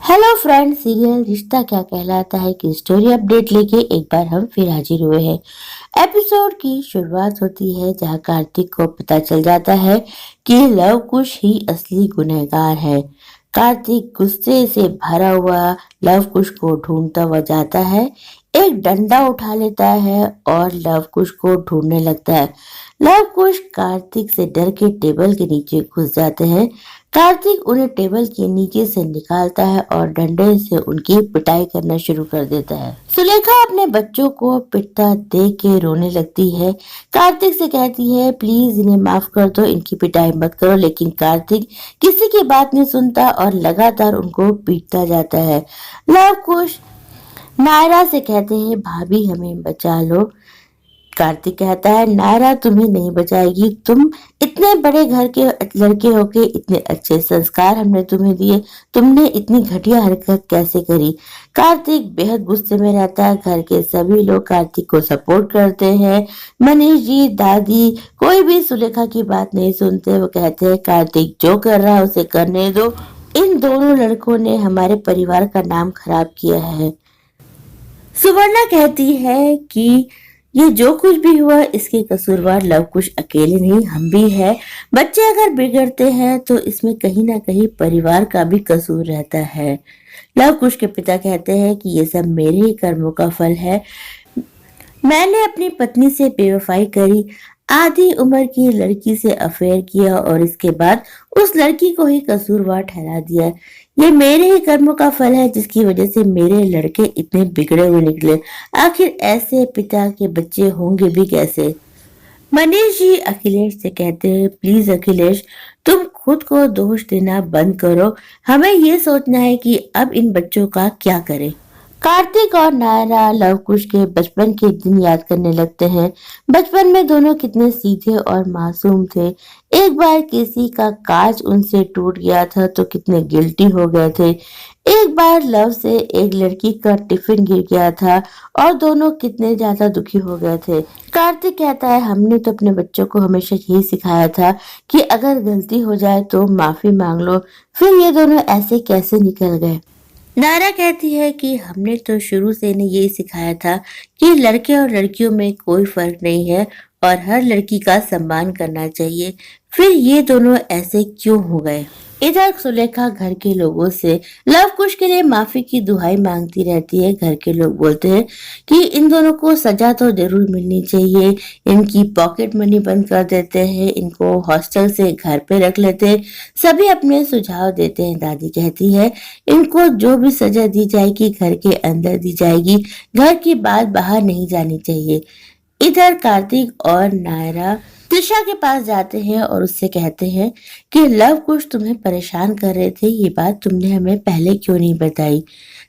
Hello friend, serial रिश्ता क्या कहलाता है की स्टोरी अपडेट लेके एक बार हम फिर हाजिर हुए हैं। एपिसोड की शुरुआत होती है जहां कार्तिक को पता चल जाता है कि लव कुश ही असली गुनहगार है। कार्तिक गुस्से से भरा हुआ लव कुश को ढूंढता हुआ जाता है, एक डंडा उठा लेता है और लव कुश को ढूंढने लगता है। लव कुश कार्तिक से डर के टेबल के नीचे घुस जाते हैं। कार्तिक उन्हें टेबल के नीचे से निकालता है और डंडे से उनकी पिटाई करना शुरू कर देता है। सुलेखा अपने बच्चों को पिटता देख के रोने लगती है। कार्तिक से कहती है प्लीज इन्हें माफ कर दो, इनकी पिटाई मत करो, लेकिन कार्तिक किसी की बात नहीं सुनता और लगातार उनको पीटता जाता है। लव कुश नायरा से कहते हैं भाभी हमें बचा लो। कार्तिक कहता है नायरा तुम्हें नहीं बचाएगी, तुम इतने बड़े घर के लड़के होके इतने अच्छे संस्कार हमने तुम्हें दिए, तुमने इतनी घटिया हरकत कैसे करी। कार्तिक बेहद गुस्से में रहता है। घर के सभी लोग कार्तिक को सपोर्ट करते हैं। मनीष जी, दादी, कोई भी सुलेखा की बात नहीं सुनते। वो कहते हैं कार्तिक जो कर रहा है उसे करने दो, इन दोनों लड़कों ने हमारे परिवार का नाम खराब किया है। सुवर्णा कहती है कि ये जो कुछ भी हुआ इसके कसूरवार लव कुश अकेले नहीं, हम भी है। बच्चे अगर बिगड़ते हैं तो इसमें कहीं ना कहीं परिवार का भी कसूर रहता है। लव कुश के पिता कहते हैं कि ये सब मेरे ही कर्मों का फल है। मैंने अपनी पत्नी से बेवफाई करी, आधी उम्र की लड़की से अफेयर किया और इसके बाद उस लड़की को ही कसूरवार ठहरा दिया। ये मेरे ही कर्मों का फल है जिसकी वजह से मेरे लड़के इतने बिगड़े हुए निकले। आखिर ऐसे पिता के बच्चे होंगे भी कैसे। मनीष जी अखिलेश से कहते हैं प्लीज अखिलेश, तुम खुद को दोष देना बंद करो, हमें ये सोचना है कि अब इन बच्चों का क्या करें। कार्तिक और नायरा लव कुश के बचपन के दिन याद करने लगते हैं। बचपन में दोनों कितने सीधे और मासूम थे। एक बार किसी का कांच उनसे टूट गया था तो कितने गिल्टी हो गए थे। एक बार लव से एक लड़की का टिफिन गिर गया था और दोनों कितने ज्यादा दुखी हो गए थे। कार्तिक कहता है हमने तो अपने बच्चों को हमेशा यही सिखाया था कि अगर गलती हो जाए तो माफी मांग लो, फिर ये दोनों ऐसे कैसे निकल गए। नारा कहती है कि हमने तो शुरू से इन्हें यही सिखाया था कि लड़के और लड़कियों में कोई फर्क नहीं है और हर लड़की का सम्मान करना चाहिए, फिर ये दोनों ऐसे क्यों हो गए। इधर सुलेखा घर के लोगों से लव कुश के लिए माफी की दुहाई मांगती रहती है। घर के लोग बोलते हैं कि इन दोनों को सजा तो जरूर मिलनी चाहिए, इनकी पॉकेट मनी बंद कर देते हैं, इनको हॉस्टल से घर पे रख लेते हैं। सभी अपने सुझाव देते हैं। दादी कहती है इनको जो भी सजा दी जाएगी घर के अंदर दी जाएगी, घर की बात बाहर नहीं जानी चाहिए। इधर कार्तिक और नायरा त्रिशा के पास जाते हैं और उससे कहते हैं कि लव कुश तुम्हें परेशान कर रहे थे, ये बात तुमने हमें पहले क्यों नहीं बताई।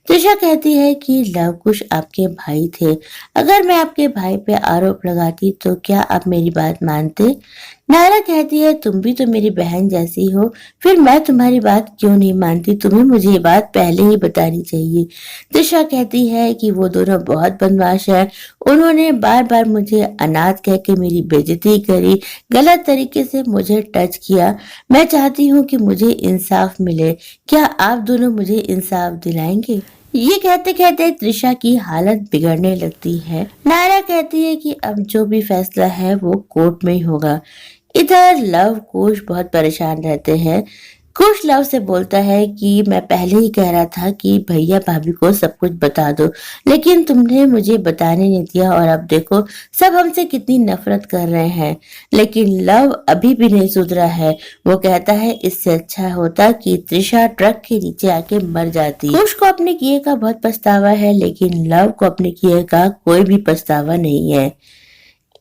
त्रिशा कहती है कि लव कुश आपके भाई थे, अगर मैं आपके भाई पे आरोप लगाती तो क्या आप मेरी बात मानते। नायरा कहती है तुम भी तो मेरी बहन जैसी हो, फिर मैं तुम्हारी बात क्यों नहीं मानती, तुम्हें मुझे ये बात पहले ही बतानी चाहिए। त्रिशा कहती है कि वो दोनों बहुत बदमाश है, उन्होंने बार बार मुझे अनाथ कह के मेरी बेइज्जती करी, गलत तरीके से मुझे टच किया। मैं चाहती हूँ कि मुझे इंसाफ मिले, क्या आप दोनों मुझे इंसाफ दिलाएंगे। ये कहते कहते त्रिशा की हालत बिगड़ने लगती है। नायरा कहती है कि अब जो भी फैसला है वो कोर्ट में ही होगा। इधर लव कुश बहुत परेशान रहते हैं। कुश लव से बोलता है कि मैं पहले ही कह रहा था कि भैया भाभी को सब कुछ बता दो, लेकिन तुमने मुझे बताने नहीं दिया और अब देखो सब हमसे कितनी नफरत कर रहे हैं। लेकिन लव अभी भी नहीं सुधरा है। वो कहता है इससे अच्छा होता कि त्रिशा ट्रक के नीचे आके मर जाती। कुश को अपने किए का बहुत पछतावा है, लेकिन लव को अपने किए का कोई भी पछतावा नहीं है।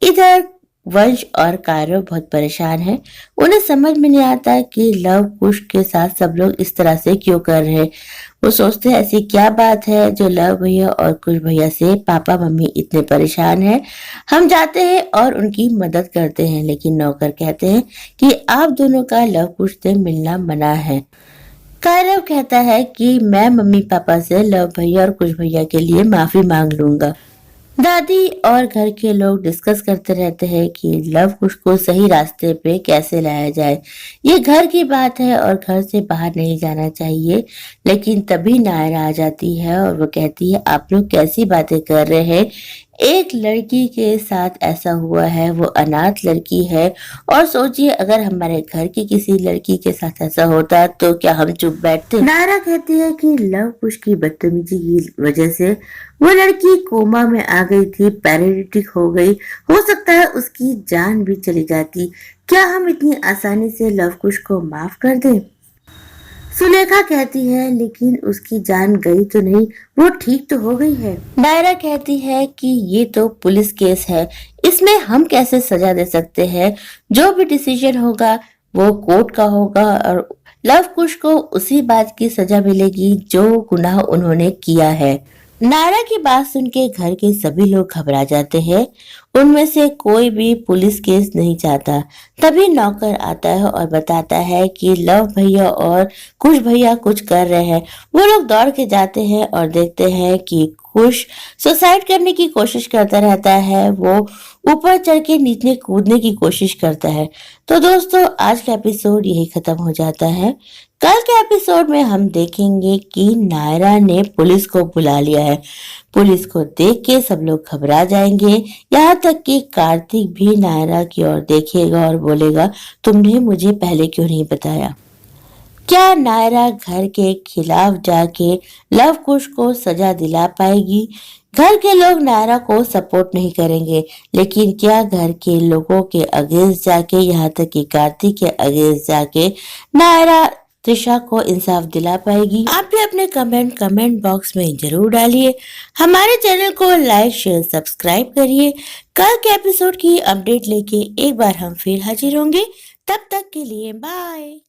इधर वंश और कायरव बहुत परेशान है। उन्हें समझ में नहीं आता कि लव कुश के साथ सब लोग इस तरह से क्यों कर रहे हैं। वो सोचते हैं ऐसी क्या बात है जो लव भैया और कुश भैया से पापा मम्मी इतने परेशान हैं। हम जाते हैं और उनकी मदद करते हैं, लेकिन नौकर कहते हैं कि आप दोनों का लव कुश से मिलना मना है। कायरव कहता है कि मैं मम्मी पापा से लव भैया और कुश भैया के लिए माफी मांग लूंगा। दादी और घर के लोग डिस्कस करते रहते हैं कि लव कुश को सही रास्ते पे कैसे लाया जाए। ये घर की बात है और घर से बाहर नहीं जाना चाहिए। लेकिन तभी नायरा आ जाती है और वो कहती है, आप लोग कैसी बातें कर रहे हैं। एक लड़की के साथ ऐसा हुआ है, वो अनाथ लड़की है। और सोचिए अगर हमारे घर की किसी लड़की के साथ ऐसा होता तो क्या हम चुप बैठते। नायरा कहती है कि लव कुश की बदतमीजी की वजह से वो लड़की कोमा में आ गई थी, पैरालिटिक हो गई। हो सकता है उसकी जान भी चली जाती। क्या हम इतनी आसानी से लव कुश को माफ कर दें? सुलेखा कहती है, लेकिन उसकी जान गई तो नहीं, वो ठीक तो हो गई है। नायरा कहती है कि ये तो पुलिस केस है, इसमें हम कैसे सजा दे सकते हैं। जो भी डिसीजन होगा वो कोर्ट का होगा और लव कुश को उसी बात की सजा मिलेगी जो गुनाह उन्होंने किया है। नायरा की बात सुन के घर के सभी लोग घबरा जाते हैं। उनमें से कोई भी पुलिस केस नहीं चाहता। तभी नौकर आता है और बताता है कि लव भैया और कुश भैया कुछ कर रहे हैं। वो लोग दौड़ के जाते हैं और देखते हैं कि कुश सुसाइड करने की कोशिश करता रहता है। वो ऊपर चढ़ के नीचे कूदने की कोशिश करता है। तो दोस्तों, आज का एपिसोड यही खत्म हो जाता है। कल के एपिसोड में हम देखेंगे कि नायरा ने पुलिस को बुला लिया है। पुलिस को देख के सब लोग घबरा जाएंगे। यहाँ तक कि कार्तिक भी नायरा की ओर देखेगा और बोलेगा, तुमने मुझे पहले क्यों नहीं बताया। क्या नायरा घर के खिलाफ जाके लव कुश को सजा दिला पाएगी? घर के लोग नायरा को सपोर्ट नहीं करेंगे, लेकिन क्या घर के लोगों के अगेंस्ट जाके, यहाँ तक कि कार्तिक के अगेंस्ट जाके नायरा त्रिशा को इंसाफ दिला पाएगी? आप भी अपने कमेंट बॉक्स में जरूर डालिए। हमारे चैनल को लाइक शेयर सब्सक्राइब करिए। कल के एपिसोड की अपडेट लेके एक बार हम फिर हाजिर होंगे। तब तक के लिए बाय।